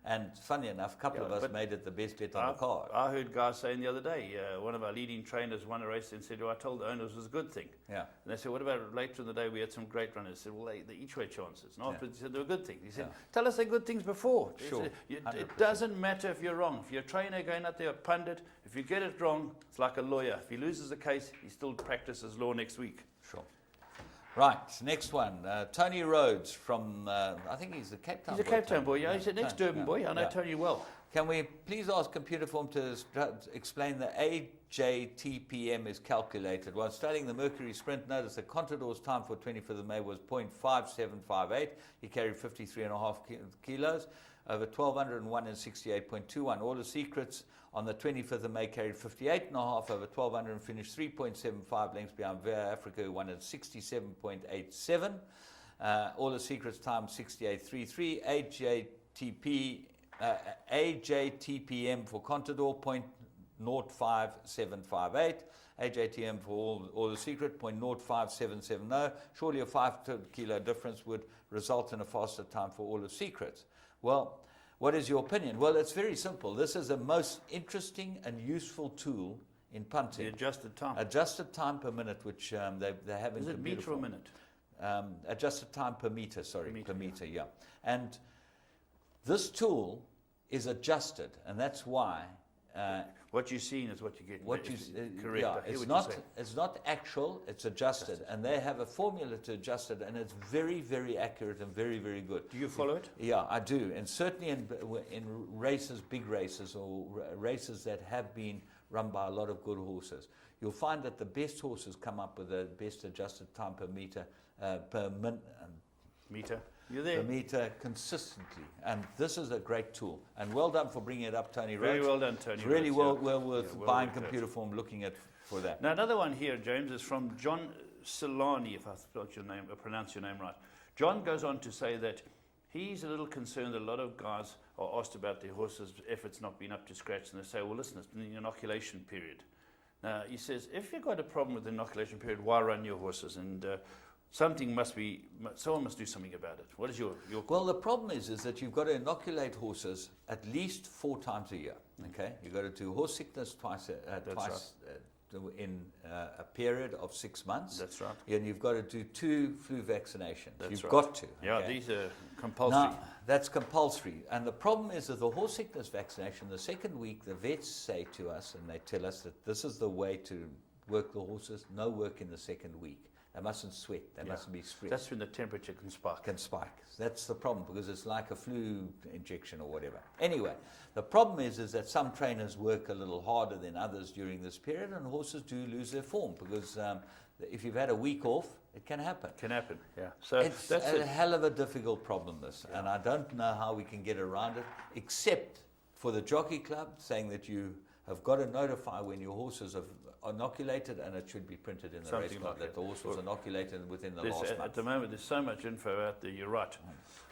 S1: And funny enough, a couple of us made it the best bet on the card.
S2: I heard guys saying the other day, one of our leading trainers won a race and said, I told the owners it was a good thing.
S1: Yeah.
S2: And they said, what about later in the day we had some great runners? I said, well, they each way chances. And afterwards he said, they were good things. He said, tell us they're good things before.
S1: Sure.
S2: It doesn't matter if you're wrong. If you're a trainer going out there, a pundit, if you get it wrong, it's like a lawyer. If he loses a case, he still practices law next week.
S1: Sure. Right, next one. Tony Rhodes from, I think he's the Cape Town boy.
S2: He's a Cape Town boy, yeah. He's an ex-Durban boy. I know Tony well.
S1: Can we please ask Computer Form to explain the AJTPM is calculated? While studying the Mercury Sprint, notice that Contador's time for 25th of May was 0.5758. He carried 53.5 kilos. Over 1,201 and 68.21. All the Secrets on the 25th of May carried 58.5 over 1,200 and finished 3.75 lengths behind Via Africa, who won at 67.87. All the Secrets time 68.33. AJTPM for Contador 0.05758. AJTM for all the Secret 0.05770. Surely a 5 kilo difference would result in a faster time for all the Secrets. Well, what is your opinion? Well, it's very simple. This is the most interesting and useful tool in punting.
S2: The adjusted time.
S1: Adjusted time per minute, which they have in
S2: Is it meter or minute?
S1: Adjusted time per meter, per meter, yeah. And this tool is adjusted, and that's why
S2: what you're seeing is what you get.
S1: What you
S2: correct.
S1: yeah,
S2: I hear
S1: it's
S2: what
S1: not
S2: you're saying.
S1: it's not actual, it's adjusted, and they have a formula to adjust it, and it's very, very accurate and very, very good.
S2: Do you follow it?
S1: Yeah, I do, and certainly in races, big races, or races that have been run by a lot of good horses, you'll find that the best horses come up with the best adjusted time per meter
S2: meter. You're there.
S1: Per meter consistently, and this is a great tool. And well done for bringing it up, Tony.
S2: Very
S1: Roach.
S2: well done, Tony.
S1: It's really
S2: Roach,
S1: well worth
S2: well
S1: buying
S2: worth it.
S1: computer form, looking at for that.
S2: Now another one here, James, is from John Solani, if I spelled your name, pronounce your name right. John goes on to say that he's a little concerned that a lot of guys are asked about their horses' efforts not being up to scratch, and they say, well, listen, it's in the inoculation period. Now, he says, if you've got a problem with the inoculation period, why run your horses? And someone must do something about it. What is your
S1: Well, the problem is that you've got to inoculate horses at least 4 times a year. Okay, you've got to do horse sickness twice in a period of 6 months.
S2: That's right.
S1: And you've got to do 2 flu vaccinations.
S2: That's
S1: You've
S2: right.
S1: got to.
S2: Yeah,
S1: okay?
S2: these are compulsory.
S1: Now, that's compulsory. And the problem is that the horse sickness vaccination, the second week, the vets say to us, and they tell us that this is the way to work the horses, no work in the second week. They mustn't sweat. They mustn't be stressed.
S2: That's when the temperature can spike.
S1: That's the problem, because it's like a flu injection or whatever. Anyway, the problem is that some trainers work a little harder than others during this period, and horses do lose their form, because if you've had a week off, it can happen.
S2: Can happen, yeah. So
S1: it's
S2: that's
S1: a hell of a difficult problem, this, and I don't know how we can get around it, except for the jockey club saying that you have got to notify when your horses have inoculated, and it should be printed in the
S2: Something
S1: race card
S2: like
S1: that the horse was inoculated within the
S2: There's,
S1: last
S2: at
S1: month.
S2: the moment, there's so much info out there. You're right.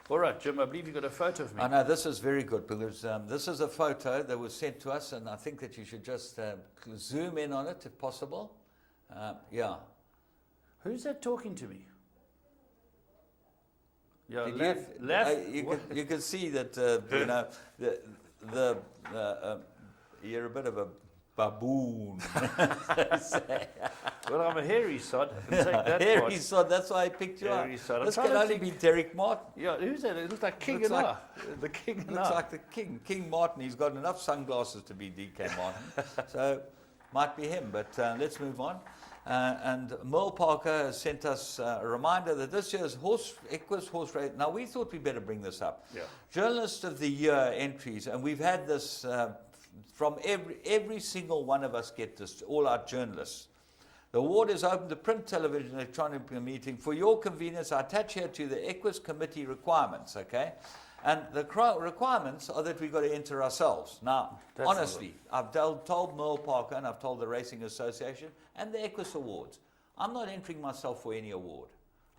S2: All right, Jim, I believe you've got a photo of me.
S1: I know, this is very good, because this is a photo that was sent to us, and I think that you should just zoom in on it if possible. Yeah.
S2: Who's that talking to me? Yeah,
S1: Did you can see that you know you're a bit of a baboon.
S2: Well, I'm a hairy sod. I can take that
S1: Hairy
S2: part.
S1: sod, that's why I picked you
S2: Hairy
S1: up.
S2: sod. I'm
S1: This
S2: trying
S1: can
S2: to
S1: only
S2: think-
S1: be Derek Martin.
S2: Yeah, who's that? It looks like King
S1: Looks
S2: and
S1: like-
S2: the King and
S1: Looks like the King. King Martin, he's got enough sunglasses to be DK Martin. So, might be him, but let's move on. And Merle Parker has sent us a reminder that this year's Equus horse race. Now, we thought we'd better bring this up.
S2: Yeah.
S1: Journalist of the Year entries, and we've had this from every single one of us get this, all our journalists. The award is open to print, television, electronic meeting. For your convenience, I attach here to the Equus Committee requirements, okay? And the requirements are that we've got to enter ourselves. Now,
S2: That's
S1: honestly, I've told Merle Parker, and I've told the Racing Association and the Equus Awards, I'm not entering myself for any award.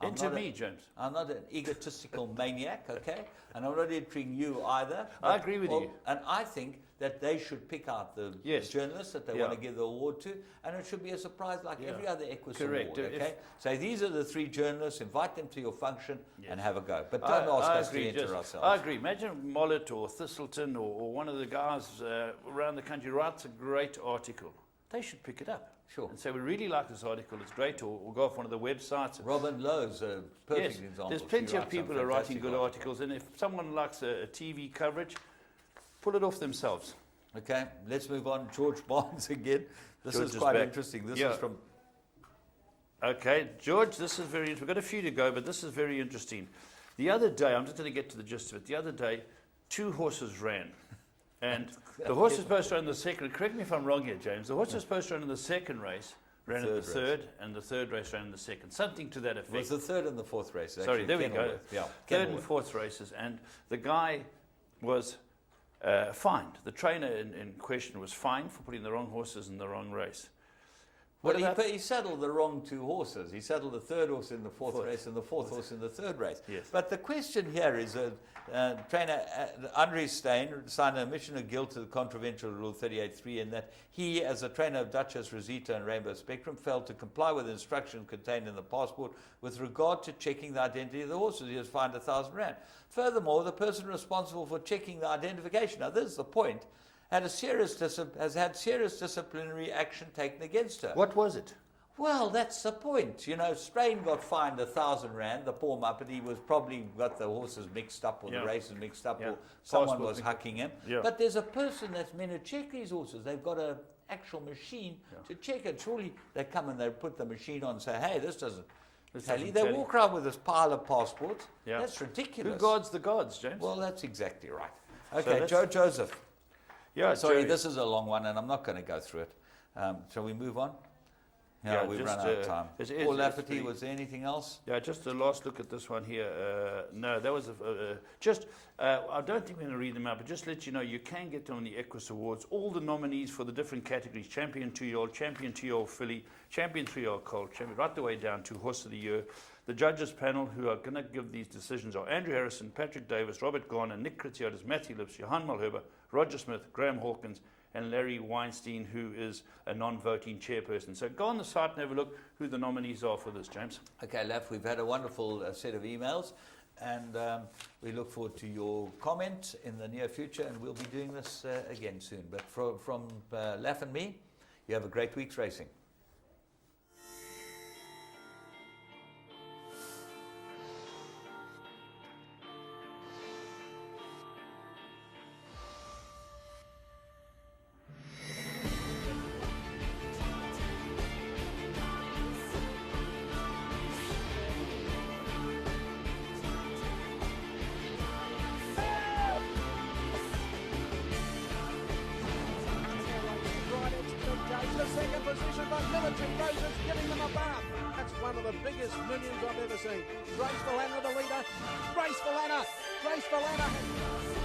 S2: Enter me, James.
S1: I'm not an egotistical maniac, okay? And I'm not entering you either.
S2: I agree with you.
S1: And I think that they should pick out the journalists that they want to give the award to, and it should be a surprise like every other Equus
S2: Correct.
S1: award,
S2: If-
S1: okay? So these are the 3 journalists, invite them to your function and have a go. But don't
S2: I
S1: ask us
S2: agree,
S1: to enter
S2: just-
S1: ourselves.
S2: I agree. Imagine Mollett or Thistleton or one of the guys around the country writes a great article. They should pick it up.
S1: Sure.
S2: And say, we really like this article, it's great, or go off one of the websites.
S1: Robin Lowe's a perfect
S2: Yes,
S1: example.
S2: there's
S1: She
S2: plenty of
S1: writes some
S2: people who are writing
S1: fantastic
S2: good articles, and if someone likes a TV coverage, pull it off themselves.
S1: Okay, let's move on. George Barnes again. This
S2: George
S1: is
S2: is
S1: quite
S2: back.
S1: interesting. This
S2: Yeah.
S1: is from...
S2: Okay, George, this is very interesting. We've got a few to go, but this is very interesting. The other day, I'm just going to get to the gist of it. The other day, 2 horses ran. And the horse was supposed to run the second. Correct me if I'm wrong here, James. The horse was supposed to run in the second race, ran in the
S1: Third
S2: third, and the third race ran in the second. Something to that effect.
S1: It was the 3rd and the 4th race.
S2: Sorry,
S1: actually,
S2: there we go.
S1: Kenilworth. Yeah,
S2: Third and
S1: Kenilworth.
S2: fourth races, and the guy was fined. The trainer in question was fined for putting the wrong horses in the wrong race.
S1: Well, he saddled the wrong 2 horses. He saddled the 3rd horse in the 4th race and the 4th horse in the 3rd race.
S2: Yes.
S1: But the question here is trainer Andre Steyn signed an admission of guilt to the controversial Rule 38.3 in that he, as a trainer of Duchess, Rosita and Rainbow Spectrum, failed to comply with the instruction contained in the passport with regard to checking the identity of the horses. He was fined R1,000. Furthermore, the person responsible for checking the identification, now this is the point, has had serious disciplinary action taken against her.
S2: What was it?
S1: Well, that's the point. You know, Strain got fined R1,000, the poor muppet. He was probably got the horses mixed up or the races mixed up or someone was hucking him.
S2: Yeah.
S1: But there's a person that's meant to check these horses. They've got an actual machine to check it. Surely they come and they put the machine on and say, hey, this doesn't tally. They walk around with this pile of passports.
S2: Yeah.
S1: That's ridiculous.
S2: Who guards the gods, James?
S1: Well, that's exactly right.
S2: So
S1: Okay,
S2: that's-
S1: Joe Joseph.
S2: Yeah,
S1: Sorry,
S2: Joey.
S1: this is a long one and I'm not going to go through it. Shall we move on? Yeah, we've
S2: just,
S1: run out of time.
S2: it's
S1: Paul Lafferty,
S2: pretty-
S1: was there anything else?
S2: Yeah, just a last look at this one here. No, that was I don't think we're going to read them out, but just let you know, you can get on the Equus Awards. All the nominees for the different categories: champion 2-year-old, champion 2-year-old filly, champion 3-year-old colt, champion, right the way down to horse of the year. The judges panel who are going to give these decisions are Andrew Harrison, Patrick Davis, Robert Garner, Nick Kritziadis, Matthew Lips, Johan Malherbe, Roger Smith, Graham Hawkins, and Larry Weinstein, who is a non-voting chairperson. So go on the site and have a look who the nominees are for this, James.
S1: Okay, Laf, we've had a wonderful set of emails, and we look forward to your comment in the near future, and we'll be doing this again soon. But from Laf and me, you have a great week's racing.
S18: The second position, but Military Roses giving them a bath. That's one of the biggest millions I've ever seen. Graceful Anna, the leader. Graceful Anna. Graceful Anna.